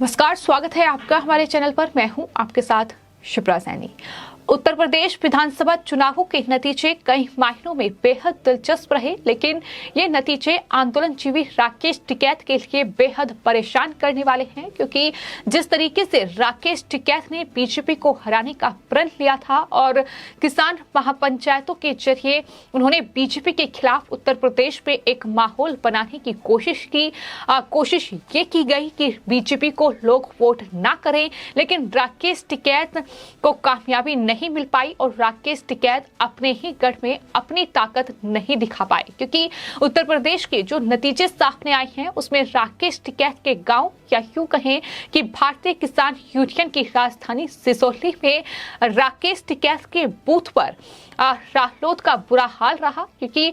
नमस्कार, स्वागत है आपका हमारे चैनल पर। मैं हूं आपके साथ शिप्रा सैनी। उत्तर प्रदेश विधानसभा चुनावों के नतीजे कई मायनों में बेहद दिलचस्प रहे, लेकिन ये नतीजे आंदोलनजीवी राकेश टिकैत के लिए बेहद परेशान करने वाले हैं, क्योंकि जिस तरीके से राकेश टिकैत ने बीजेपी को हराने का प्रण लिया था और किसान महापंचायतों के जरिए उन्होंने बीजेपी के खिलाफ उत्तर प्रदेश में एक माहौल बनाने की कोशिश की। कोशिश ये की गई कि बीजेपी को लोग वोट ना करें, लेकिन राकेश टिकैत को कामयाबी नहीं मिल पाई और राकेश टिकैत अपने ही गढ़ में अपनी ताकत नहीं दिखा पाए, क्योंकि उत्तर प्रदेश के जो नतीजे सामने आए हैं उसमें राकेश टिकैत के गांव, या यूं कहें कि भारतीय किसान यूनियन की राजधानी सिसोली में राकेश टिकैत के बूथ पर रालोद का बुरा हाल रहा, क्योंकि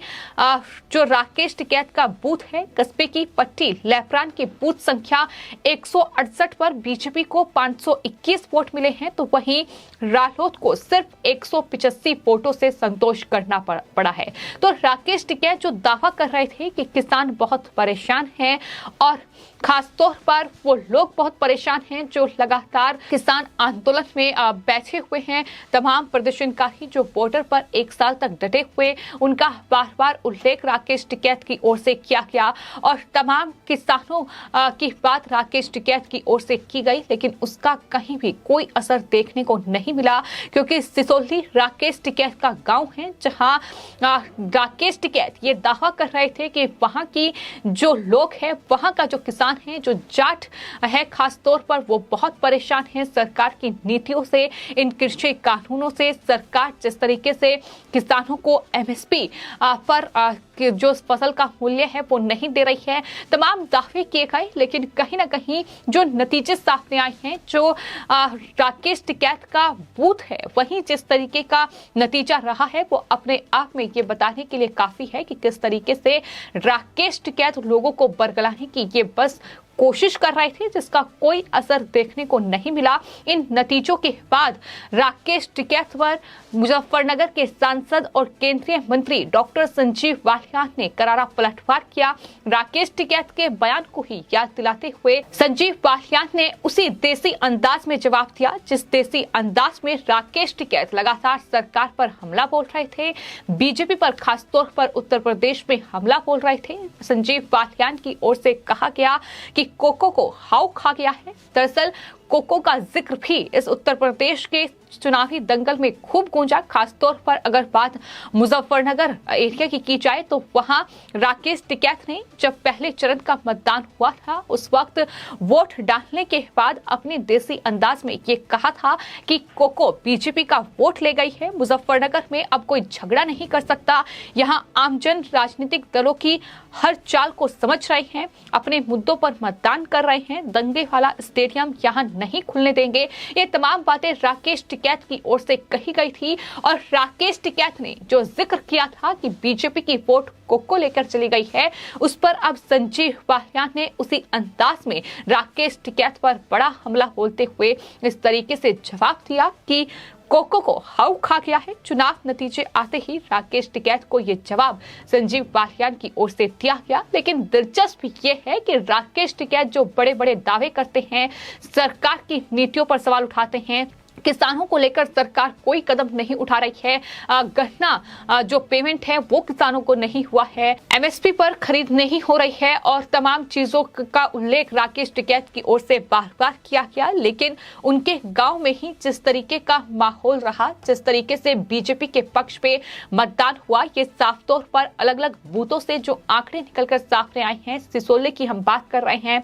जो राकेश टिकैत का बूथ है कस्बे की पट्टी लेपरान के बूथ संख्या 168 पर बीजेपी को 521 वोट मिले हैं, तो वहीं रालोद को सिर्फ 185 वोटों से संतोष करना पड़ा है। तो राकेश टिकैत जो दावा कर रहे थे कि किसान बहुत परेशान हैं, और खासतौर पर वो लोग बहुत परेशान हैं जो लगातार किसान आंदोलन में बैठे हुए हैं, तमाम प्रदर्शनकारी जो बॉर्डर पर एक साल तक डटे हुए, उनका बार बार उल्लेख राकेश टिकैत की ओर से किया गया और तमाम किसानों की बात राकेश टिकैत की ओर से की गई, लेकिन उसका कहीं भी कोई असर देखने को नहीं मिला, क्योंकि सिसोली राकेश टिकैत का गांव है, जहां राकेश टिकैत ये दावा कर रहे थे कि वहां की जो लोग हैं, वहां का जो किसान है, जो जाट है खास तौर पर, वो बहुत परेशान है सरकार की नीतियों से, इन कृषि कानूनों से। सरकार जिस तरीके से किसानों को एमएसपी पर जो फसल का मूल्य है वो नहीं दे रही है, तमाम दावे किए गए, लेकिन कहीं ना कहीं जो नतीजे सामने आए हैं, जो राकेश टिकैत का बूथ है, वहीं जिस तरीके का नतीजा रहा है वो अपने आप में ये बताने के लिए काफी है कि किस तरीके से राकेश टिकैत लोगों को बरगलाने की ये बस कोशिश कर रहे थे, जिसका कोई असर देखने को नहीं मिला। इन नतीजों के बाद राकेश टिकैत पर मुजफ्फरनगर के सांसद और केंद्रीय मंत्री डॉक्टर संजीव बालियान ने करारा पलटवार किया। राकेश टिकैत के बयान को ही याद दिलाते हुए संजीव बालियान ने उसी देसी अंदाज में जवाब दिया, जिस देसी अंदाज में राकेश टिकैत लगातार सरकार पर हमला बोल रहे थे, बीजेपी पर खासतौर पर उत्तर प्रदेश में हमला बोल रहे थे। संजीव बालियान की ओर से कहा गया कि कोको को हाउ खा गया है। दरअसल कोको का जिक्र भी इस उत्तर प्रदेश के चुनावी दंगल में खूब गूंजा। खासतौर पर अगर बात मुजफ्फरनगर एरिया की जाए तो वहां राकेश टिकैत ने जब पहले चरण का मतदान हुआ था, उस वक्त वोट डालने के बाद अपने देसी अंदाज में ये कहा था कि कोको बीजेपी का वोट ले गई है, मुजफ्फरनगर में अब कोई झगड़ा नहीं कर सकता, यहाँ आमजन राजनीतिक दलों की हर चाल को समझ रहे हैं, अपने मुद्दों पर मतदान कर रहे हैं, दंगे वाला स्टेडियम यहाँ नहीं खुलने देंगे। ये तमाम बातें राकेश टिकैत की ओर से कही गई थी, और राकेश टिकैत ने जो जिक्र किया था कि बीजेपी की वोट कोको लेकर चली गई है, उस पर अब संजीव बालियान ने उसी अंदाज में राकेश टिकैत पर बड़ा हमला बोलते हुए इस तरीके से जवाब दिया कि कोको को हाउ खा गया है। चुनाव नतीजे आते ही राकेश टिकैत को यह जवाब संजीव बालियान की ओर से दिया गया, लेकिन दिलचस्प ये है कि राकेश टिकैत जो बड़े बड़े दावे करते हैं, सरकार की नीतियों पर सवाल उठाते हैं, किसानों को लेकर सरकार कोई कदम नहीं उठा रही है, गन्ना जो पेमेंट है वो किसानों को नहीं हुआ है, एमएसपी पर खरीद नहीं हो रही है, और तमाम चीजों का उल्लेख राकेश टिकैत की ओर से बार बार किया गया, लेकिन उनके गांव में ही जिस तरीके का माहौल रहा, जिस तरीके से बीजेपी के पक्ष पे मतदान हुआ, ये साफ तौर पर अलग अलग बूथों से जो आंकड़े निकलकर सामने आए हैं। सिसोले की हम बात कर रहे हैं,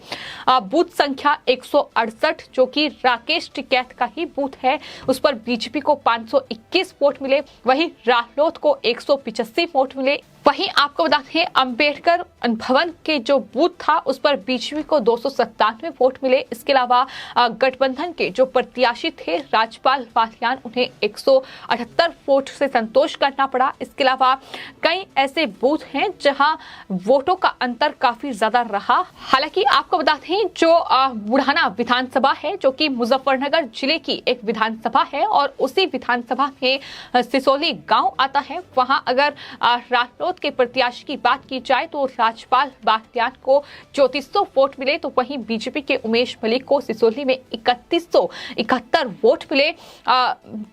बूथ संख्या 168 जो कि राकेश टिकैत का ही बूथ है, उस पर बीजेपी को 521 वोट मिले, वहीं रालोद को 185 वोट मिले। वहीं आपको बता दें अंबेडकर भवन के जो बूथ था उस पर बीजेपी को 297 वोट मिले। इसके अलावा गठबंधन के जो प्रत्याशी थे राजपाल बालियान, उन्हें 178 वोट से संतोष करना पड़ा। इसके अलावा कई ऐसे बूथ हैं जहां वोटों का अंतर काफी ज्यादा रहा। हालांकि आपको बता दें जो बुढ़ाना विधानसभा है, जो कि मुजफ्फरनगर जिले की एक विधानसभा है, और उसी विधानसभा में सिसोली गांव आता है, वहां अगर रालोद रालोद के प्रत्याशी की बात की जाए तो राजपाल बागटियान को 3400 वोट मिले, तो वहीं बीजेपी के उमेश मलिक को सिसोली में 3171 वोट मिले।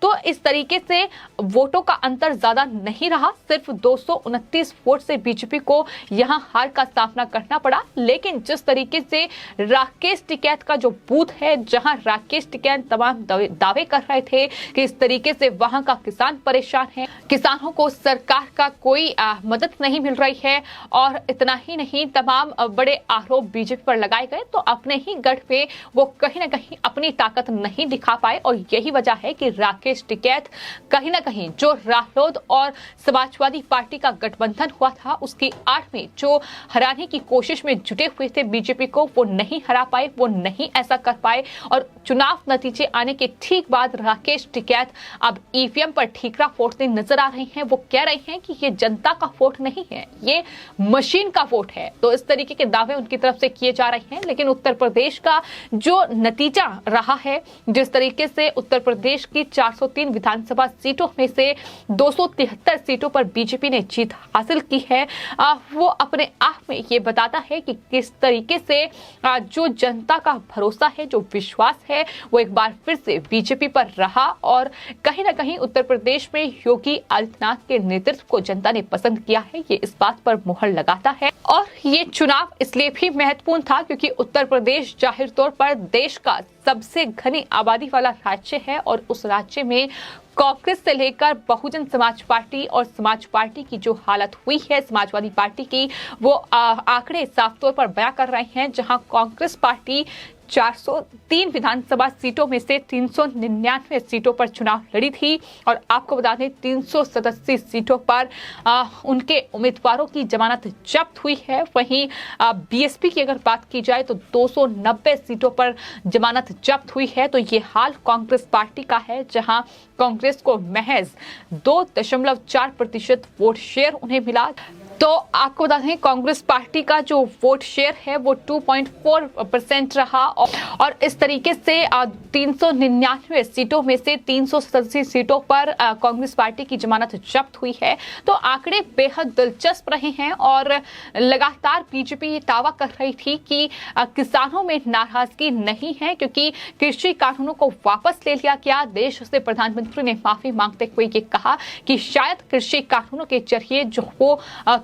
तो इस तरीके से वोटों का अंतर ज्यादा नहीं रहा, सिर्फ 229 वोट से बीजेपी को यहां हार का सामना करना पड़ा। लेकिन जिस तरीके से राकेश टिकैत का जो बूथ है, जहां राकेश टिकैत तमाम दावे कर रहे थे कि इस तरीके से वहां का किसान परेशान है, किसानों को सरकार का कोई मदद नहीं मिल रही है, और इतना ही नहीं तमाम बड़े आरोप बीजेपी पर लगाए गए, तो अपने ही गढ़ पे वो कहीं ना कहीं अपनी ताकत नहीं दिखा पाए। और यही वजह है कि राकेश टिकैत कहीं ना कहीं जो रालोद और समाजवादी पार्टी का गठबंधन हुआ था, उसकी आड़ में जो हराने की कोशिश में जुटे हुए थे बीजेपी को, वो नहीं हरा पाए, वो नहीं ऐसा कर पाए। और चुनाव नतीजे आने के ठीक बाद राकेश टिकैत अब ईवीएम पर ठीकरा फोड़ते नजर आ रहे हैं। वो कह रहे हैं कि ये जनता का वोट नहीं है, ये मशीन का वोट है। तो इस तरीके के दावे उनकी तरफ से किए जा रहे हैं। लेकिन उत्तर प्रदेश का जो नतीजा रहा है, जिस तरीके से उत्तर प्रदेश की 403 विधानसभा सीटों में से 273 सीटों पर बीजेपी ने जीत हासिल की है, वो अपने आप में ये बताता है कि किस तरीके से जो जनता का भरोसा है, जो विश्वास है, वो एक बार फिर से बीजेपी पर रहा। और कहीं ना कहीं उत्तर प्रदेश में योगी आदित्यनाथ के नेतृत्व को जनता ने पसंद किया है, ये इस बात पर मुहर लगाता है। और ये चुनाव इसलिए भी महत्वपूर्ण था क्योंकि उत्तर प्रदेश जाहिर तौर पर देश का सबसे घनी आबादी वाला राज्य है, और उस राज्य में कांग्रेस से लेकर बहुजन समाज पार्टी और समाज पार्टी की जो हालत हुई है समाजवादी पार्टी की, वो आंकड़े साफ तौर पर बयां कर रहे हैं। जहां कांग्रेस पार्टी 403 विधानसभा सीटों में से 399 सीटों पर चुनाव लड़ी थी, और आपको बता दें 387 सीटों पर उनके उम्मीदवारों की जमानत जब्त हुई है। वहीं बीएसपी की अगर बात की जाए तो 290 सीटों पर जमानत जब्त हुई है। तो ये हाल कांग्रेस पार्टी का है, जहां कांग्रेस को महज 2.4% वोट शेयर उन्हें मिला। तो आपको बता दें कांग्रेस पार्टी का जो वोट शेयर है वो 2.4% रहा, और इस तरीके से 399 सीटों में से 387 सीटों पर कांग्रेस पार्टी की जमानत जब्त हुई है। तो आंकड़े बेहद दिलचस्प रहे हैं, और लगातार बीजेपी दावा कर रही थी कि किसानों में नाराजगी नहीं है, क्योंकि कृषि कानूनों को वापस ले लिया गया। देश से प्रधानमंत्री ने माफी मांगते हुए ये कहा कि शायद कृषि कानूनों के जरिए जो वो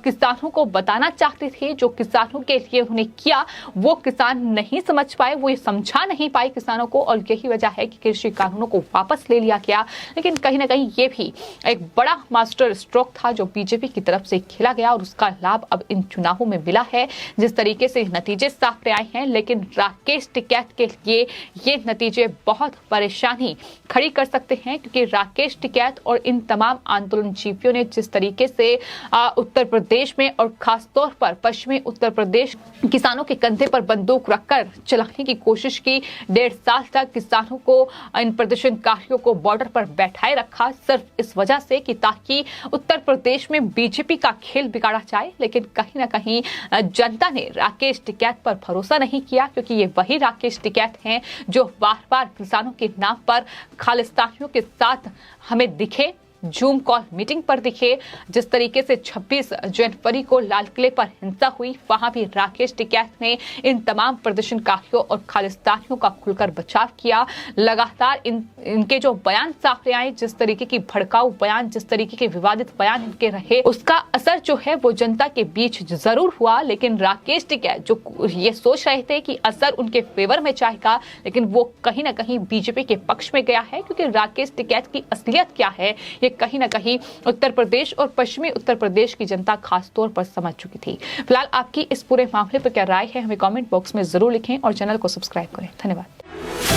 किसानों को बताना चाहते थे, जो किसानों के लिए उन्होंने किया, वो किसान नहीं समझ पाए, वो ये समझा नहीं पाए किसानों को, और यही वजह है कि कृषि कानूनों को वापस ले लिया गया। लेकिन कहीं ना कहीं ये भी एक बड़ा मास्टर स्ट्रोक था जो बीजेपी की तरफ से खेला गया, और उसका लाभ अब इन चुनावों में मिला है। जिस तरीके से नतीजे सामने आए हैं, लेकिन राकेश टिकैत के लिए ये नतीजे बहुत परेशानी खड़ी कर सकते हैं, क्योंकि राकेश टिकैत और इन तमाम आंदोलनजीवियों ने जिस तरीके से उत्तर प्रदेश में और खास तौर पर पश्चिमी उत्तर प्रदेश किसानों के कंधे पर बंदूक रखकर चलाने की कोशिश की, 1.5 साल तक किसानों को, इन प्रदर्शनकारियों को बॉर्डर पर बैठाए रखा, सिर्फ इस वजह से कि ताकि उत्तर प्रदेश में बीजेपी का खेल बिगाड़ा जाए। लेकिन कहीं ना कहीं जनता ने राकेश टिकैत पर भरोसा नहीं किया, क्योंकि ये वही राकेश टिकैत हैं जो बार बार किसानों के नाम पर खालिस्तानियों के साथ हमें दिखे, जूम कॉल मीटिंग पर दिखे। जिस तरीके से 26 जनवरी को लाल किले पर हिंसा हुई, वहां भी राकेश टिकैत ने इन तमाम प्रदर्शनकारियों और खालिस्तानियों का खुलकर बचाव किया। लगातार इनके जो बयान सामने आए, जिस तरीके की भड़काऊ बयान, जिस तरीके के विवादित बयान इनके रहे, उसका असर जो है वो जनता के बीच जरूर हुआ। लेकिन राकेश टिकैत जो ये सोच रहे थे कि असर उनके फेवर में जाएगा, लेकिन वो कहीं ना कहीं बीजेपी के पक्ष में गया है, क्योंकि राकेश टिकैत की असलियत क्या है ये कहीं ना कहीं उत्तर प्रदेश और पश्चिमी उत्तर प्रदेश की जनता खास तौर पर समझ चुकी थी। फिलहाल आपकी इस पूरे मामले पर क्या राय है, हमें कमेंट बॉक्स में जरूर लिखें और चैनल को सब्सक्राइब करें। धन्यवाद।